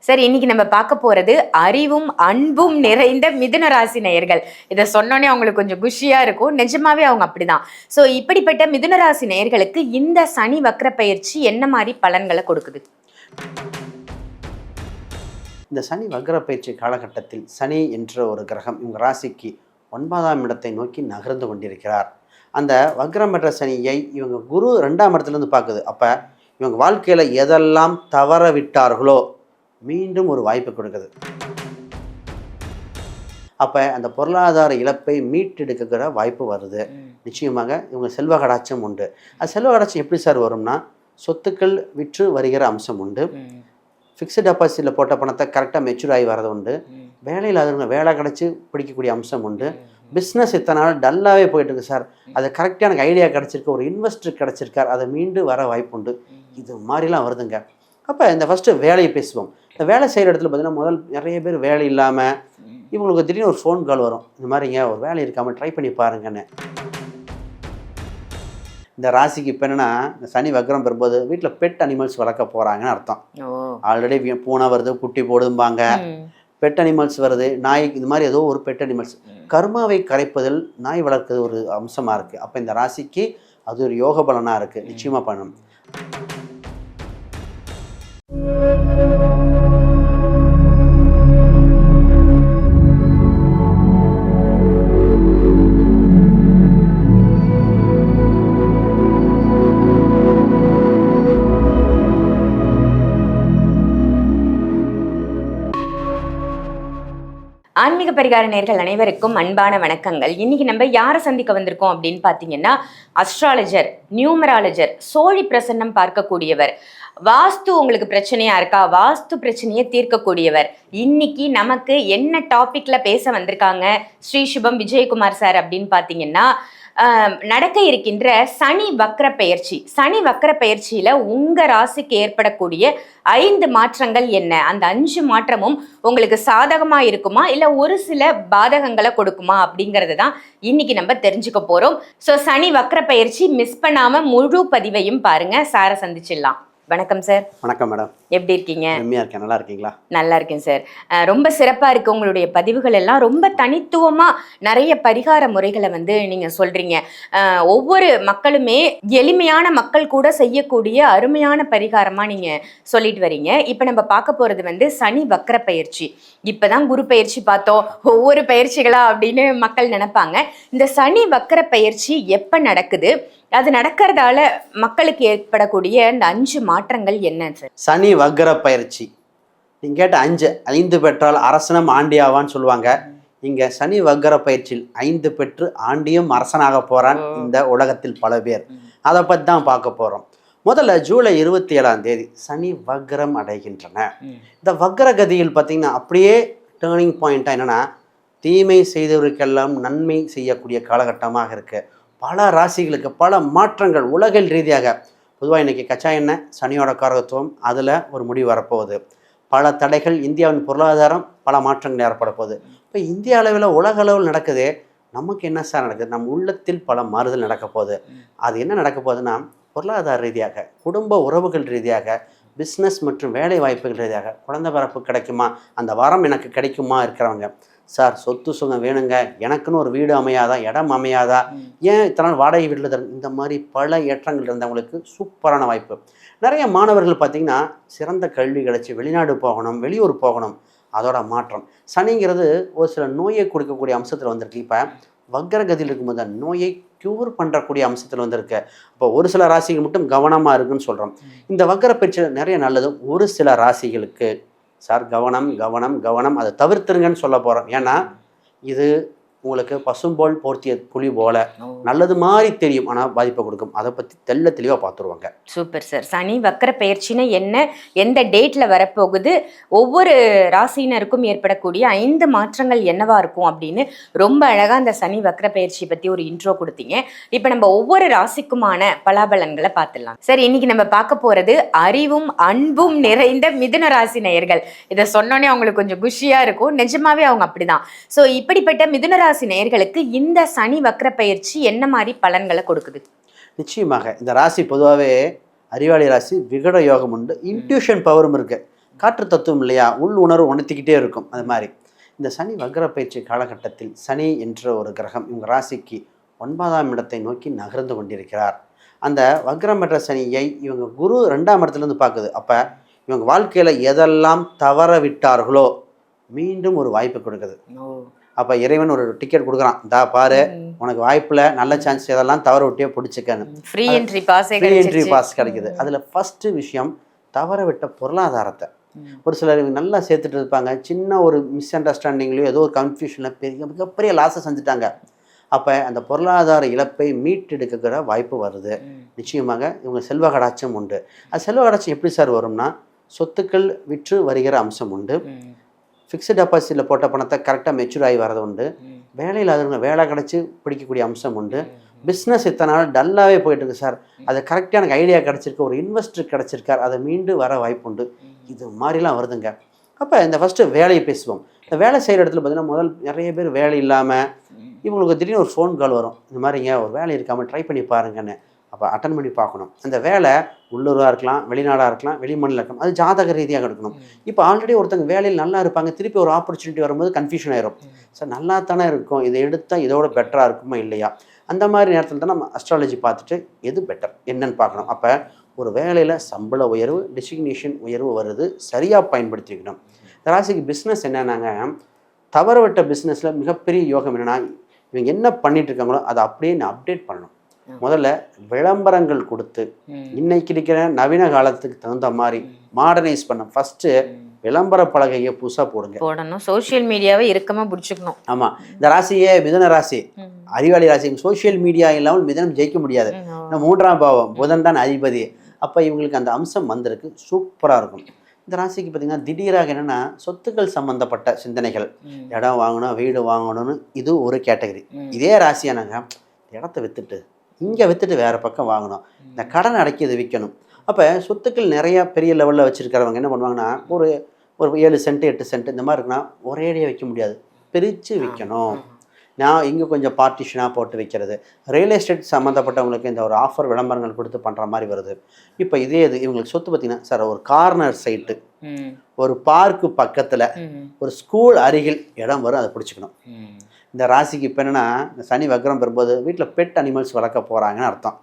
சரி, இன்னைக்கு நம்ம பார்க்க போறது அறிவும் அன்பும் நிறைந்த மிதுன ராசி நேயர்கள். இதை சொன்னோன்னே அவங்களுக்கு கொஞ்சம் குஷியா இருக்கும். நிஜமாவே அவங்க அப்படிதான். ஸோ இப்படிப்பட்ட மிதுன ராசி நேயர்களுக்கு இந்த சனி வக்ர பயிற்சி என்ன மாதிரி பலன்களை கொடுக்குது? இந்த சனி வக்ர பயிற்சி காலகட்டத்தில் சனி என்ற ஒரு கிரகம் இவங்க ராசிக்கு 9ஆம் இடத்தை நோக்கி நகர்ந்து கொண்டிருக்கிறார். அந்த வக்ரம் பெற்ற சனியை இவங்க குரு 2ஆம் இடத்துலேருந்து பார்க்குது. அப்போ இவங்க வாழ்க்கையில் எதெல்லாம் தவற விட்டார்களோ மீண்டும் ஒரு வாய்ப்பு கொடுக்குது. அப்போ அந்த பொருளாதார இழப்பை மீட்டெடுக்கிற வாய்ப்பு வருது. நிச்சயமாக இவங்க செல்வ கடாட்சம் உண்டு. அது செல்வ கடாட்சம் எப்படி சார் வரும்னா, சொத்துக்கள் விற்று வருகிற அம்சம் உண்டு. ஃபிக்ஸ்டு டெபாசிட்டில் போட்ட பணத்தை கரெக்டாக மெச்சூர் ஆகி வரது உண்டு. வேலையில் அதுங்க வேலை கிடச்சி பிடிக்கக்கூடிய அம்சம் உண்டு. பிஸ்னஸ் இத்தனை நாள் டல்லாகவே போயிட்டுருக்கு சார், அது கரெக்டாக எனக்கு ஐடியா கிடச்சிருக்கு, ஒரு இன்வெஸ்டர் கிடச்சிருக்கார், அதை மீண்டும் வர வாய்ப்பு உண்டு. இது மாதிரிலாம் வருதுங்க. அப்போ இந்த ஃபஸ்ட்டு வேலையை பேசுவோம். இந்த வேலை செய்கிற இடத்துல பார்த்தீங்கன்னா முதல் நிறைய பேர் வேலை இல்லாமல் இவங்களுக்கு திடீர்னு ஒரு ஃபோன் கால் வரும், இந்த மாதிரிங்க ஒரு வேலை இருக்காமல் ட்ரை பண்ணி பாருங்கன்னு. இந்த ராசிக்கு இப்போ என்னென்னா, இந்த சனி வக்ரம் பெறும்போது வீட்டில் பெட் அனிமல்ஸ் வளர்க்க போகிறாங்கன்னு அர்த்தம். ஆல்ரெடி பூனை வருது, குட்டி போடும்பாங்க, பெட் அனிமல்ஸ் வருது, நாய், இது மாதிரி ஏதோ ஒரு பெட் அனிமல்ஸ். கர்மாவை கரைப்பதில் நாய் வளர்க்குறது ஒரு அம்சமாக இருக்குது. அப்போ இந்த ராசிக்கு அது ஒரு யோக பலனாக இருக்குது. நிச்சயமாக பண்ணணும். ஆன்மீக பரிகார நேயர்கள் அனைவருக்கும் அன்பான வணக்கங்கள். இன்னைக்கு நம்ம யாரை சந்திக்க வந்திருக்கோம் அப்படின்னு பார்த்தீங்கன்னா, அஸ்ட்ராலஜர், நியூமராலஜர், சோழி பிரசன்னம் பார்க்கக்கூடியவர், வாஸ்து உங்களுக்கு பிரச்சனையா இருக்கா, வாஸ்து பிரச்சனையை தீர்க்கக்கூடியவர். இன்னைக்கு நமக்கு என்ன டாபிக்ல பேச வந்திருக்காங்க ஸ்ரீ சுபம் விஜயகுமார் சார் அப்படின்னு பார்த்தீங்கன்னா, நடக்க இருக்கின்ற சனி வக்ர பெயர்ச்சி. சனி வக்ர பெயர்ச்சியில உங்க ராசிக்கு ஏற்படக்கூடிய 5 மாற்றங்கள் என்ன, அந்த 5 மாற்றமும் உங்களுக்கு சாதகமா இருக்குமா இல்ல ஒரு சில பாதகங்களை கொடுக்குமா அப்படிங்கறது தான் இன்னைக்கு நம்ம தெரிஞ்சுக்க போறோம். ஸோ சனி வக்ர பெயர்ச்சி மிஸ் பண்ணாம முழு பதிவையும் பாருங்க. சாரை சந்திச்சிடலாம். வணக்கம் சார். வணக்கம் மேடம். எப்படி இருக்கீங்க? செம்மையா இருக்கேன். நல்லா இருக்கீங்களா? நல்லா இருக்கேன் சார். ரொம்ப சிறப்பா இருக்கு. உங்களுடைய பதிவுகள் எல்லாம் ரொம்ப தனித்துவமா நிறைய பரிகார முறைகளை நீங்க சொல்றீங்க. ஒவ்வொரு மக்களுமே எளிமையான மக்கள் கூட செய்யக்கூடிய அருமையான பரிகாரமா நீங்க சொல்லிட்டு வரீங்க. இப்ப நம்ம பார்க்க போறது சனி வக்ர பயிற்சி. இப்பதான் குரு பயிற்சி பார்த்தோம், ஒவ்வொரு பயிற்சிகளா அப்படின்னு மக்கள் நினைப்பாங்க. இந்த சனி வக்ர பயிற்சி எப்ப நடக்குது, அது நடக்கிறதால மக்களுக்கு ஏற்படக்கூடிய இந்த 5 மாற்றங்கள் என்ன சார்? சனி வக்ர பயிற்சி நீங்க கேட்ட 5 பெற்றால் அரசனும் ஆண்டியாவான்னு சொல்லுவாங்க. இங்க சனி வக்ர பயிற்சியில் 5 பெற்று ஆண்டியும் அரசனாக போறான் இந்த உலகத்தில் பல பேர். அதை பத்தி தான் பார்க்க போறோம். முதல்ல ஜூலை 27ஆம் தேதி சனி வக்ரம் அடைகின்றன. இந்த வக்ர கதியில் பார்த்தீங்கன்னா அப்படியே டேர்னிங் பாயிண்டா என்னன்னா, தீமை செய்தவருக்கெல்லாம் நன்மை செய்யக்கூடிய காலகட்டமாக இருக்கு. பல ராசிகளுக்கு பல மாற்றங்கள் உலகில் ரீதியாக. பொதுவாக இன்றைக்கி கச்சா எண்ணெய் சனியோட காரகத்துவம், அதில் ஒரு முடிவு வரப்போகுது. பல தடைகள், இந்தியாவின் பொருளாதாரம், பல மாற்றங்கள் ஏற்பட போகுது. இப்போ இந்திய அளவில் உலக அளவில் நடக்குது, நமக்கு என்ன சார் நடக்குது? நம் உள்ளத்தில் பல மாறுதல் நடக்க போகுது. அது என்ன நடக்க போகுதுன்னா, பொருளாதார ரீதியாக, குடும்ப உறவுகள் ரீதியாக, பிஸ்னஸ் மற்றும் வேலை வாய்ப்புகள் ரீதியாக குழந்தை பிறப்பு கிடைக்குமா, அந்த வரம் எனக்கு கிடைக்குமா இருக்கிறவங்க, சார் சொத்து சுகம் வேணுங்க, எனக்குன்னு ஒரு வீடு அமையாதா, இடம் அமையாதா, ஏன் இத்தனை நாள் வாடகை வீட்டில் தரும், இந்த மாதிரி பல ஏற்றங்கள் இருந்தவங்களுக்கு சூப்பரான வாய்ப்பு. நிறைய மாணவர்கள் பார்த்திங்கன்னா சிறந்த கல்வி கிடச்சி வெளிநாடு போகணும், வெளியூர் போகணும், அதோட மாற்றம். சனிங்கிறது ஒரு சில நோயை கொடுக்கக்கூடிய அம்சத்தில் வந்திருக்கு. இப்போ வக்ரகதியில் இருக்கும்போது அந்த நோயை க்யூர் பண்ணுறக்கூடிய அம்சத்தில் வந்திருக்கு. அப்போ ஒரு சில ராசிகள் மட்டும் கவனமாக இருக்குன்னு சொல்கிறோம். இந்த வக்ர பயிற்சியில் நிறைய நல்லது. ஒரு சில ராசிகளுக்கு சார் கவனம் கவனம் கவனம், அதை தவிர்த்துருங்கன்னு சொல்ல போகிறோம். ஏன்னா இது உங்களுக்கு பசும்போல் போர்த்திய புலி போல நல்லது மாதிரி தெரியும், ஆனால் பாதிப்பை கொடுக்கும். அதை பற்றி தெளிவாக பார்த்துருவாங்க. Super sir. சனி வக்ர பயிற்சினா என்ன, எந்த டேட்டில் வரப்போகுது, ஒவ்வொரு ராசினருக்கும் ஏற்படக்கூடிய 5 மாற்றங்கள் என்னவா இருக்கும் அப்படின்னு ரொம்ப அழகாக அந்த சனி வக்ர பயிற்சி பற்றி ஒரு இன்ட்ரோ கொடுத்தீங்க. இப்போ நம்ம ஒவ்வொரு ராசிக்குமான பலாபலன்களை பார்த்துடலாம். சார், இன்னைக்கு நம்ம பார்க்க போகிறது அறிவும் அன்பும் நிறைந்த மிதுன ராசி நேயர்கள். இதை சொன்னோன்னே அவங்களுக்கு கொஞ்சம் குஷியாக இருக்கும். நிஜமாவே அவங்க அப்படிதான். ஸோ இப்படிப்பட்ட மிதுன ராசி நேயர்களுக்கு இந்த சனி வக்ர பயிற்சி என்ன மாதிரி பலன்களை கொடுக்குது? நிச்சயமாக இந்த ராசி பொதுவாகவே அறிவாளி ராசி, விகட யோகம் உண்டு, இன்ட்யூஷன் பவரும் இருக்கு. காற்று தத்துவம் இல்லையா, உள் உணர்வு உணர்த்திக்கிட்டே இருக்கும். அது மாதிரி இந்த சனி வக்ர பயிற்சி காலகட்டத்தில் சனி என்ற ஒரு கிரகம் இவங்க ராசிக்கு 9ஆம் இடத்தை நோக்கி நகர்ந்து கொண்டிருக்கிறார். அந்த வக்ரம் பெற்ற சனியை இவங்க குரு 2ஆம் இடத்துலேருந்து பார்க்குது. அப்போ இவங்க வாழ்க்கையில் எதெல்லாம் தவற விட்டார்களோ மீண்டும் ஒரு வாய்ப்பு கொடுக்குது. அப்போ இறைவன் ஒரு டிக்கெட் கொடுக்குறான், தா பாரு உனக்கு வாய்ப்பில் நல்ல சான்ஸ் எதெல்லாம் தவற விட்டியோ பிடிச்சிக்கன்னு. ஃப்ரீ என்ட்ரி பாஸ் கிடைக்குது. அதில் ஃபஸ்ட்டு விஷயம் தவற விட்ட பொருளாதாரத்தை. ஒரு சிலர் இவங்க நல்லா சேர்த்துட்டு இருப்பாங்க, சின்ன ஒரு மிஸ் அண்டர்ஸ்டாண்டிங்லையோ ஏதோ ஒரு கன்ஃபியூஷனில் மிகப்பெரிய லாஸை செஞ்சுட்டாங்க. அப்போ அந்த பொருளாதார இழப்பை மீட்டெடுக்கிற வாய்ப்பு வருது. நிச்சயமாக இவங்க செல்வ கடாட்சம் உண்டு. அது செல்வ கடாட்சம் எப்படி சார் வரும்னா, சொத்துக்கள் விற்று வருகிற அம்சம் உண்டு. ஃபிக்ஸ்டு டெபாசிட்டில் போட்ட பணத்தை கரெக்டாக மெச்சூர் ஆகி வரது உண்டு. வேலையில் அதுங்க வேலை கிடச்சி பிடிக்கக்கூடிய அம்சம் உண்டு. பிஸ்னஸ் இத்தனை நாள் டல்லாகவே போயிட்டுருக்கு சார், அது கரெக்டாக எனக்கு ஐடியா கிடச்சிருக்கு, ஒரு இன்வெஸ்டர் கிடச்சிருக்கார், அதை மீண்டு வர வாய்ப்பு உண்டு. இது மாதிரிலாம் வருதுங்க. அப்போ இந்த ஃபஸ்ட்டு வேலையை பேசுவோம். இந்த வேலை செய்கிற இடத்துல பார்த்தீங்கன்னா முதல் நிறைய பேர் வேலை இல்லாமல் இவங்களுக்கு திடீர்னு ஒரு ஃபோன் கால் வரும், இந்த மாதிரிங்க ஒரு வேலை இருக்காமல் ட்ரை பண்ணி பாருங்கன்னு. அப்போ அட்டன் பண்ணி பார்க்கணும். அந்த வேலை உள்ளூராக இருக்கலாம், வெளிநாடாக இருக்கலாம், வெளிமாநிலம் இருக்கலாம், அது ஜாதக ரீதியாக எடுக்கணும். இப்போ ஆல்ரெடி ஒருத்தங்க வேலையில் நல்லா இருப்பாங்க, திருப்பி ஒரு ஆப்பர்ச்சுனிட்டி வரும்போது கன்ஃபியூஷன் ஆயிரும். சார் நல்லா தானே இருக்கும், இதை எடுத்தால் இதோட பெட்டராக இருக்குமா இல்லையா, அந்த மாதிரி நேரத்தில் தான் நம்ம அஸ்ட்ராலஜி பார்த்துட்டு எது பெட்டர் என்னன்னு பார்க்கணும். அப்போ ஒரு வேலையில் சம்பள உயர்வு, டெசிக்னேஷன் உயர்வு வருது, சரியாக பயன்படுத்திக்கணும். இந்த ராசிக்கு பிஸ்னஸ் என்னன்னாங்க, தவறவிட்ட பிஸ்னஸில் மிகப்பெரிய யோகம் என்னென்னா, இவங்க என்ன பண்ணிட்டு இருக்காங்களோ அதை அப்படியே அப்டேட் பண்ணணும். முதல்ல விளம்பரங்கள் கொடுத்து இன்னைக்கு இருக்கிற நவீன காலத்துக்கு தகுந்த மாதிரி மாடர்னைஸ் பண்ண ஃபர்ஸ்ட் விளம்பர பலகையை புதுசாக போடணும். சோஷியல் மீடியாவை இறுக்கமா பிடிச்சிக்கணும். ஆமா, இந்த ராசியே மிதுன ராசி, அறிவாளி ராசி. சோஷியல் மீடியா இல்லாமல் மிதனம் ஜெயிக்க முடியாது. 3ஆம் பாவம் புதன் தான் அதிபதி. அப்போ இவங்களுக்கு அந்த அம்சம் வந்திருக்கு, சூப்பராக இருக்கும். இந்த ராசிக்கு பார்த்தீங்கன்னா திடீராக என்னென்னா சொத்துக்கள் சம்மந்தப்பட்ட சிந்தனைகள், இடம் வாங்கணும், வீடு வாங்கணும்னு, இது ஒரு கேட்டகரி. இதே ராசியானாங்க இடத்த விற்றுட்டு இங்கே விற்றுட்டு வேறு பக்கம் வாங்கணும், இந்த கடன் அடைக்கிது விற்கணும். அப்போ சொத்துக்கள் நிறையா பெரிய லெவலில் வச்சுருக்கிறவங்க என்ன பண்ணுவாங்கன்னா, ஒரு 7 சென்ட் 8 சென்ட் இந்த மாதிரி இருக்குன்னா ஒரேடியாக விற்க முடியாது, பிரித்து விற்கணும். நான் இங்கே கொஞ்சம் பார்ட்டிஷனாக போட்டு வைக்கிறது. ரியல் எஸ்டேட் சம்மந்தப்பட்டவங்களுக்கு இந்த ஒரு ஆஃபர் விளம்பரங்கள் கொடுத்து பண்ணுற மாதிரி வருது. இப்போ இதே இது இவங்களுக்கு சொத்து பார்த்தீங்கன்னா சார், ஒரு கார்னர் சைட்டு, ஒரு பார்க்கு பக்கத்தில், ஒரு ஸ்கூல் அருகில் இடம் வரும், அதை பிடிச்சிக்கணும். இந்த ராசிக்கு இப்போ என்னென்னா, இந்த சனி வக்ரம் பெறும்போது வீட்டில் பெட் அனிமல்ஸ் வளர்க்க போகிறாங்கன்னு அர்த்தம்.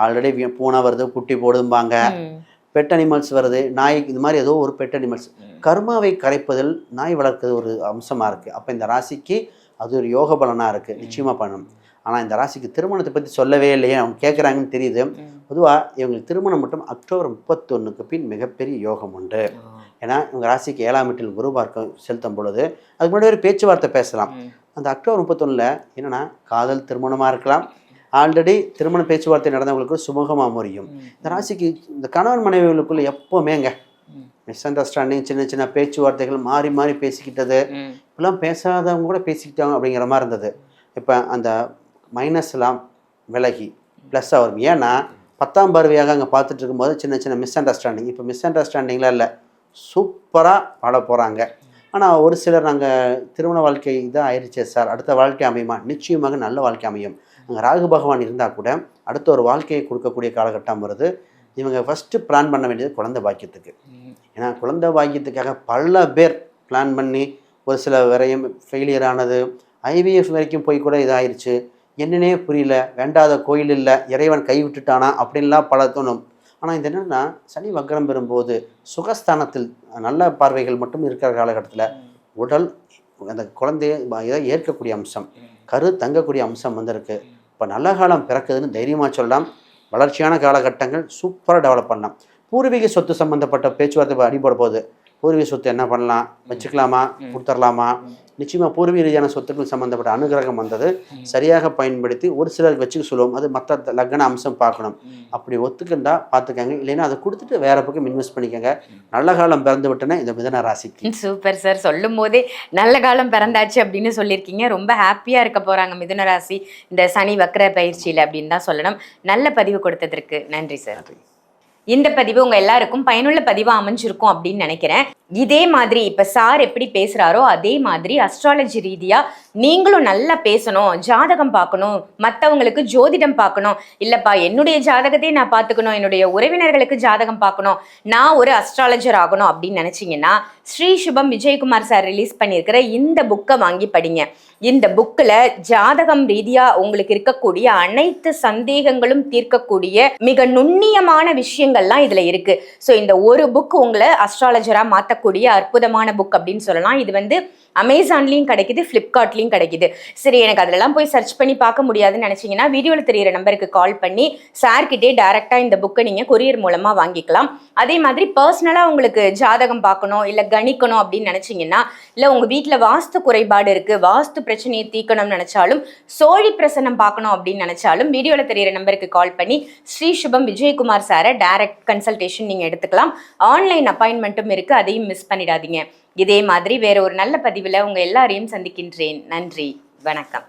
ஆல்ரெடி பூனை வருது, குட்டி போடும்பாங்க, பெட் அனிமல்ஸ் வருது, நாய், இது மாதிரி ஏதோ ஒரு பெட் அனிமல்ஸ். கர்மாவை கரைப்பதில் நாய் வளர்க்குறது ஒரு அம்சமாக இருக்குது. அப்போ இந்த ராசிக்கு அது ஒரு யோக பலனாக இருக்குது, நிச்சயமாக பண்ணணும். ஆனால் இந்த ராசிக்கு திருமணத்தை பற்றி சொல்லவே இல்லையே, அவங்க கேட்குறாங்கன்னு தெரியுது. பொதுவாக இவங்களுக்கு திருமணம் மட்டும் அக்டோபர் 31க்கு பின் மிகப்பெரிய யோகம் உண்டு. ஏன்னா இவங்க ராசிக்கு 7ஆம் வீட்டில் குரு பார்க்க செலுத்தும் பொழுது அதுக்கு முன்னாடி ஒரு பேச்சுவார்த்தை பேசலாம். அந்த அக்டோபர் 31 என்னென்னா காதல் திருமணமாக இருக்கலாம், ஆல்ரெடி திருமண பேச்சுவார்த்தை நடந்தவங்களுக்கு சுமூகமாக முடியும். இந்த ராசிக்கு இந்த கணவன் மனைவிகளுக்குள்ள எப்போமேங்க மிஸ் அண்டர்ஸ்டாண்டிங், சின்ன சின்ன பேச்சுவார்த்தைகள் மாறி மாறி பேசிக்கிட்டது, இப்பெல்லாம் பேசாதவங்க கூட பேசிக்கிட்டாங்க அப்படிங்கிற மாதிரி இருந்தது. இப்போ அந்த மைனஸ்லாம் விலகி ப்ளஸ்ஸாக வரும். ஏன்னா 10ஆம் பார்வையாக அங்கே பார்த்துட்டு இருக்கும்போது சின்ன சின்ன மிஸ் அண்டர்ஸ்டாண்டிங், இப்போ மிஸ் அண்டர்ஸ்டாண்டிங்லாம் இல்லை, சூப்பராக வாழ போகிறாங்க. ஆனால் ஒரு சிலர் நாங்கள் திருமண வாழ்க்கை இதாக ஆயிடுச்சே சார், அடுத்த வாழ்க்கை அமையுமா? நிச்சயமாக நல்ல வாழ்க்கை அமையும். அங்கே ராகு பகவான் இருந்தால் கூட அடுத்த ஒரு வாழ்க்கையை கொடுக்கக்கூடிய காலகட்டம் வருது. இவங்க ஃபஸ்ட்டு பிளான் பண்ண வேண்டியது குழந்தை பாக்கியத்துக்கு. ஏன்னா குழந்தை பாக்கியத்துக்காக பல பேர் பிளான் பண்ணி ஒரு சில வரையும் ஃபெயிலியர் ஆனது, ஐவிஎஃப் வரைக்கும் போய் கூட இதாகிடுச்சு. என்னன்னே புரியல, வேண்டாத கோயில் இல்லை, இறைவன் கைவிட்டுட்டானா அப்படின்லாம் பல தோணும். ஆனால் இது என்னென்னா, சனி வக்ரம் பெறும்போது சுகஸ்தானத்தில் நல்ல பார்வைகள் மட்டும் இருக்கிற காலகட்டத்தில் உடல் அந்த குழந்தைய இதை ஏற்கக்கூடிய அம்சம், கரு தங்கக்கூடிய அம்சம் வந்திருக்கு. இப்போ நல்ல காலம் பிறக்குதுன்னு தைரியமாக சொல்லலாம். வளர்ச்சியான காலகட்டங்கள் சூப்பராக டெவலப் பண்ணலாம். பூர்வீக சொத்து சம்மந்தப்பட்ட பேச்சுவார்த்தை அடிபட போகுது. பூர்வீக சொத்து என்ன பண்ணலாம், வச்சுக்கலாமா, கொடுத்துடலாமா? நிச்சயமாக பூர்வீக ரீதியான சொத்துக்கள் சம்மந்தப்பட்ட அனுகிரகம் வந்தது சரியாக பயன்படுத்தி ஒரு சிலருக்கு வச்சுக்க சொல்லுவோம். அது மற்ற லக்ன அம்சம் பார்க்கணும். அப்படி ஒத்துக்கிண்டா பார்த்துக்கங்க, இல்லைன்னா அதை கொடுத்துட்டு வேற பக்கம் இன்வெஸ்ட் பண்ணிக்கோங்க. நல்ல காலம் பிறந்து விட்டேன்னா இந்த மிதுன ராசிக்கு. சூப்பர் சார், சொல்லும் போதே நல்ல காலம் பிறந்தாச்சு அப்படின்னு சொல்லியிருக்கீங்க. ரொம்ப ஹாப்பியாக இருக்க போகிறாங்க மிதுன ராசி இந்த சனி வக்ர பயிற்சியில் அப்படின்னு தான் சொல்லணும். நல்ல பதிவு கொடுத்ததற்கு நன்றி சார். இந்த பதிவு உங்க எல்லாருக்கும் பயனுள்ள பதிவா அமைஞ்சிருக்கும் அப்படின்னு நினைக்கிறேன். இதே மாதிரி இப்ப சார் எப்படி பேசுறாரோ அதே மாதிரி அஸ்ட்ராலஜி ரீதியா நீங்களும் நல்லா பேசணும், ஜாதகம் பார்க்கணும், மற்றவங்களுக்கு ஜோதிடம் பார்க்கணும், இல்லப்பா என்னுடைய ஜாதகத்தையே நான் பார்த்துக்கணும், என்னுடைய உறவினர்களுக்கு ஜாதகம் பார்க்கணும், நான் ஒரு அஸ்ட்ராலஜர் ஆகணும் அப்படின்னு நினைச்சீங்கன்னா ஸ்ரீ சுபம் விஜயகுமார் சார் ரிலீஸ் பண்ணியிருக்கிற இந்த புக்கை வாங்கி படிங்க. இந்த புக்கில் ஜாதகம் ரீதியா உங்களுக்கு இருக்கக்கூடிய அனைத்து சந்தேகங்களும் தீர்க்கக்கூடிய மிக நுண்ணியமான விஷயங்கள்லாம் இதுல இருக்கு. ஸோ இந்த ஒரு புக் உங்களை அஸ்ட்ராலஜரா மாற்றக்கூடிய அற்புதமான புக் அப்படின்னு சொல்லலாம். இது வந்து அமேசான்லேயும் கிடைக்குது, ஃப்ளிப்கார்ட்லேயும் கிடைக்குது. சரி, எனக்கு அதிலலாம் போய் சர்ச் பண்ணி பார்க்க முடியாதுன்னு நினச்சிங்கன்னா வீடியோவில் தெரியிற நம்பருக்கு கால் பண்ணி சார்கிட்டே டேரெக்டாக இந்த புக்கை நீங்கள் கொரியர் மூலமாக வாங்கிக்கலாம். அதே மாதிரி பர்சனலாக உங்களுக்கு ஜாதகம் பார்க்கணும் இல்லை கணிக்கணும் அப்படின்னு நினச்சிங்கன்னா, இல்லை உங்கள் வீட்டில் வாஸ்து குறைபாடு இருக்குது, வாஸ்து பிரச்சனையை தீர்க்கணும்னு நினச்சாலும், சோழி பிரசன்னம் பார்க்கணும் அப்படின்னு நினச்சாலும் வீடியோவில் தெரியிற நம்பருக்கு கால் பண்ணி ஸ்ரீ சுபம் விஜயகுமார் சாரை டைரக்ட் கன்சல்டேஷன் நீங்கள் எடுத்துக்கலாம். ஆன்லைன் அப்பாயின்மெண்ட்டும் இருக்குது, அதையும் மிஸ் பண்ணிடாதீங்க. இதே மாதிரி வேற ஒரு நல்ல பதிவில் உங்க எல்லாரையும் சந்திக்கின்றேன். நன்றி, வணக்கம்.